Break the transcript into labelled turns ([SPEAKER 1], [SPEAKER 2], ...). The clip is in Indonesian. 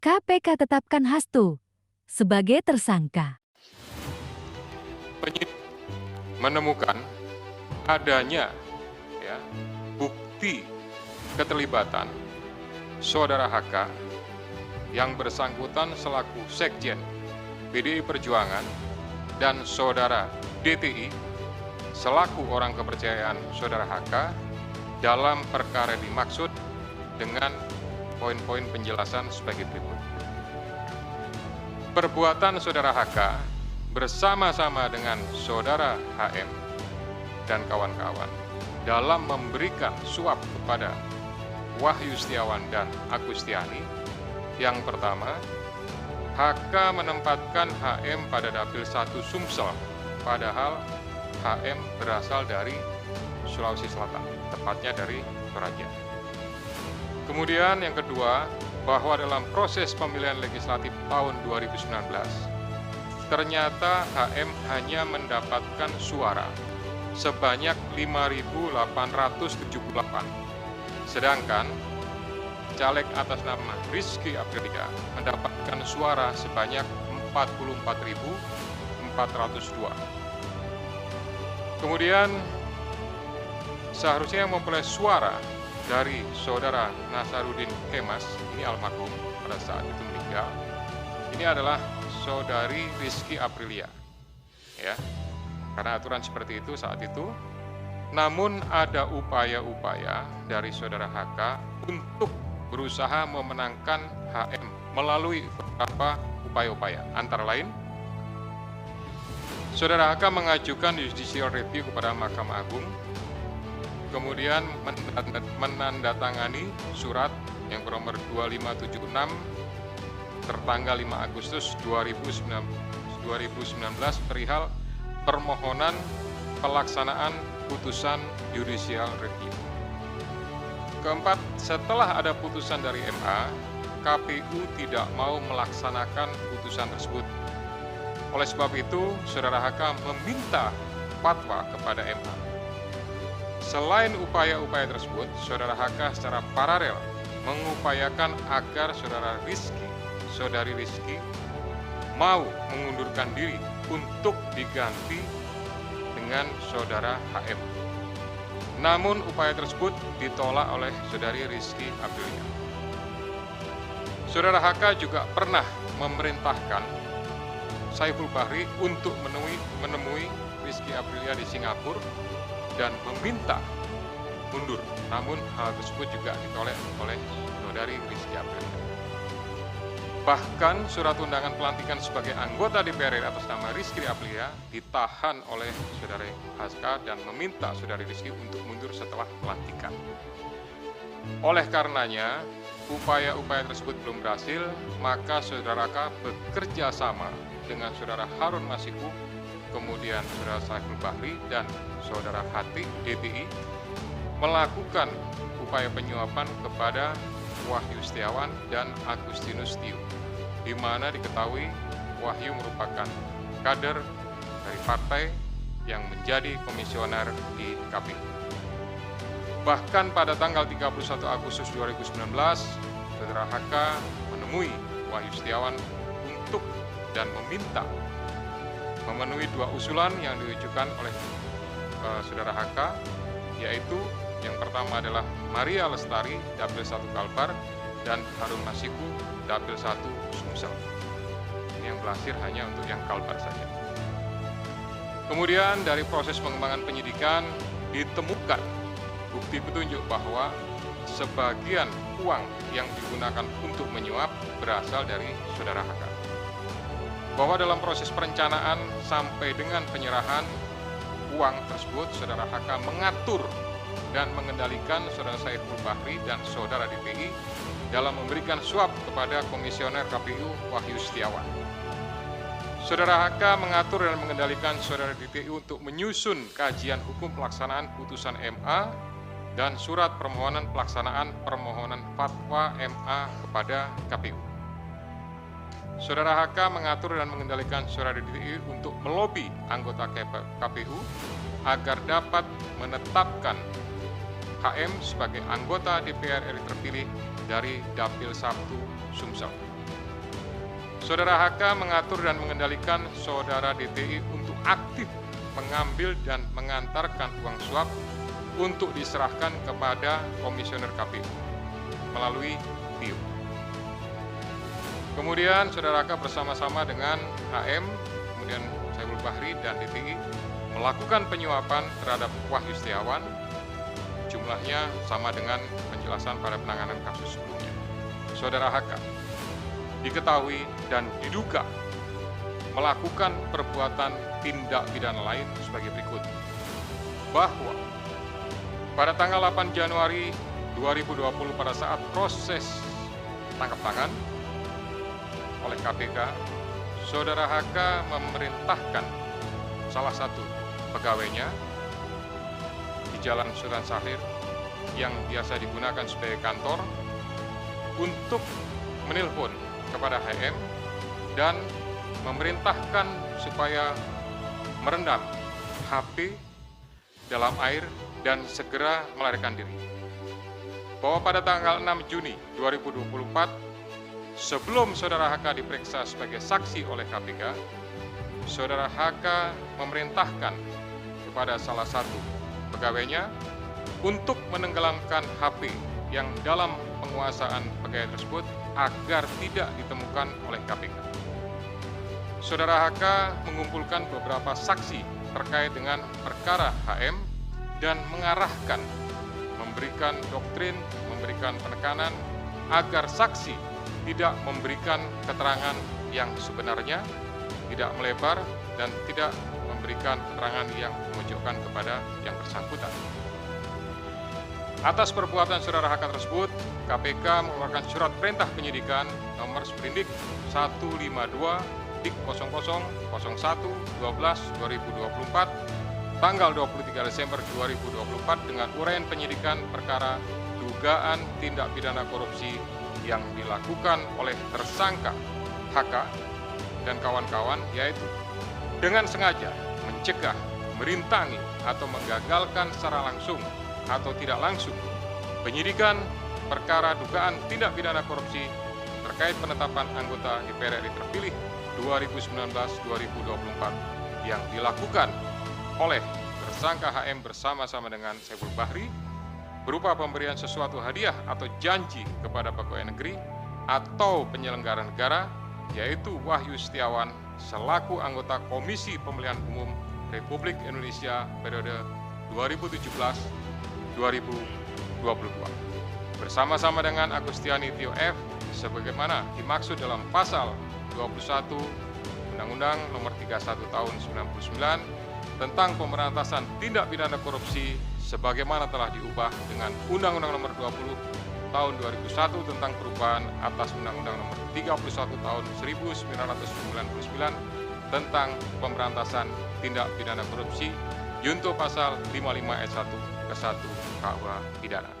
[SPEAKER 1] KPK tetapkan Hasto sebagai tersangka.
[SPEAKER 2] Penyidik menemukan adanya bukti keterlibatan saudara HK yang bersangkutan selaku Sekjen PDI Perjuangan dan saudara DTI selaku orang kepercayaan saudara HK dalam perkara dimaksud dengan poin-poin penjelasan sebagai berikut. Perbuatan saudara HK bersama-sama dengan saudara HM dan kawan-kawan dalam memberikan suap kepada Wahyu Setiawan dan Agustiani. Yang pertama, HK menempatkan HM pada Dapil 1 Sumsel, padahal HM berasal dari Sulawesi Selatan, tepatnya dari Toraja. Kemudian yang kedua, bahwa dalam proses pemilihan legislatif tahun 2019, ternyata HM hanya mendapatkan suara sebanyak 5.878, sedangkan caleg atas nama Rizky Aprilia mendapatkan suara sebanyak 44.402. Kemudian seharusnya yang memperoleh suara dari saudara Nasaruddin Kemas, ini almarhum pada saat itu meninggal, ini adalah saudari Rizky Aprilia, ya, karena aturan seperti itu saat itu. Namun ada upaya-upaya dari saudara HK untuk berusaha memenangkan HM melalui beberapa upaya-upaya, antara lain saudara HK mengajukan judicial review kepada Mahkamah Agung, kemudian menandatangani surat yang bernomor 2576 tertanggal 5 Agustus 2019 perihal permohonan pelaksanaan putusan judicial review. Keempat, setelah ada putusan dari MA, KPU tidak mau melaksanakan putusan tersebut. Oleh sebab itu, saudara HK meminta fatwa kepada MA. Selain upaya-upaya tersebut, saudara HK secara paralel mengupayakan agar saudari Rizky mau mengundurkan diri untuk diganti dengan saudara HM. Namun upaya tersebut ditolak oleh saudari Rizky Aprilia. Saudara HK juga pernah memerintahkan Saiful Bahri untuk menemui Rizky Aprilia di Singapura dan meminta mundur. Namun hal tersebut juga ditolak oleh saudari Rizky Aprilia. Bahkan surat undangan pelantikan sebagai anggota DPR RI atas nama Rizky Aprilia ditahan oleh saudari HK dan meminta saudari Rizky untuk mundur setelah pelantikan. Oleh karenanya, upaya-upaya tersebut belum berhasil, maka saudara HK bekerja sama dengan saudara Harun Masiku, kemudian saudara Saiful Bahri dan saudara Hati DTI melakukan upaya penyuapan kepada Wahyu Setiawan dan Agustinus Tio, di mana diketahui Wahyu merupakan kader dari partai yang menjadi komisioner di KPU. Bahkan pada tanggal 31 Agustus 2019, saudara HK menemui Wahyu Setiawan untuk dan meminta memenuhi dua usulan yang diajukan oleh saudara HK, yaitu yang pertama adalah Maria Lestari, Dapil 1 Kalbar, dan Harun Masiku, Dapil 1 Sumsel. Ini yang berhasil hanya untuk yang Kalbar saja. Kemudian dari proses pengembangan penyidikan ditemukan bukti petunjuk bahwa sebagian uang yang digunakan untuk menyuap berasal dari saudara HK. Bahwa dalam proses perencanaan sampai dengan penyerahan uang tersebut, saudara HK mengatur dan mengendalikan saudara Saiful Bahri dan saudara DPI dalam memberikan suap kepada komisioner KPU Wahyu Setiawan. Saudara HK mengatur dan mengendalikan saudara DPI untuk menyusun kajian hukum pelaksanaan putusan MA dan surat permohonan pelaksanaan permohonan fatwa MA kepada KPU. Saudara HK mengatur dan mengendalikan saudara DPI untuk melobi anggota KPU agar dapat menetapkan HM sebagai anggota DPR RI terpilih dari Dapil 1 Sumsel. Saudara HK mengatur dan mengendalikan saudara DTI untuk aktif mengambil dan mengantarkan uang suap untuk diserahkan kepada komisioner KPU melalui TIO. Kemudian saudara HK bersama-sama dengan HM, kemudian Saiful Bahri dan DTI melakukan penyuapan terhadap Wahyu Setiawan, jumlahnya sama dengan penjelasan pada penanganan kasus sebelumnya. Saudara HK diketahui dan diduga melakukan perbuatan tindak pidana lain sebagai berikut. Bahwa pada tanggal 8 Januari 2020 pada saat proses tangkap tangan oleh KPK, saudara HK memerintahkan salah satu pegawainya di Jalan Sultan Syahrir yang biasa digunakan sebagai kantor untuk menelpon kepada HM dan memerintahkan supaya merendam HP dalam air dan segera melarikan diri. Bahwa pada tanggal 6 Juni 2024, sebelum saudara HK diperiksa sebagai saksi oleh KPK, saudara HK memerintahkan kepada salah satu pegawainya untuk menenggelamkan HP yang dalam penguasaan pegawai tersebut agar tidak ditemukan oleh KPK. Saudara HK mengumpulkan beberapa saksi terkait dengan perkara HM dan mengarahkan, memberikan doktrin, memberikan penekanan agar saksi tidak memberikan keterangan yang sebenarnya, tidak melebar, dan tidak memberikan keterangan yang memojokkan kepada yang bersangkutan. Atas perbuatan saudara HK tersebut, KPK mengeluarkan surat perintah penyidikan nomor sprindik 152 dik 0001/12/2024 tanggal 23 Desember 2024 dengan uraian penyidikan perkara dugaan tindak pidana korupsi yang dilakukan oleh tersangka HK dan kawan-kawan, yaitu dengan sengaja mencegah, merintangi, atau menggagalkan secara langsung atau tidak langsung penyidikan perkara dugaan tindak pidana korupsi terkait penetapan anggota DPR RI terpilih 2019-2024 yang dilakukan oleh tersangka HM bersama-sama dengan Saiful Bahri berupa pemberian sesuatu hadiah atau janji kepada pegawai negeri atau penyelenggara negara, yaitu Wahyu Setiawan selaku anggota Komisi Pemilihan Umum Republik Indonesia periode 2017-2022 bersama-sama dengan Agustiani Tio F sebagaimana dimaksud dalam pasal 21 Undang-Undang Nomor 31 Tahun 99 tentang pemberantasan tindak pidana korupsi sebagaimana telah diubah dengan Undang-Undang Nomor 20 Tahun 2001 tentang perubahan atas Undang-Undang Nomor 31 Tahun 1999 tentang pemberantasan tindak pidana korupsi junto pasal 55 ayat 1 ke 1 KUH pidana.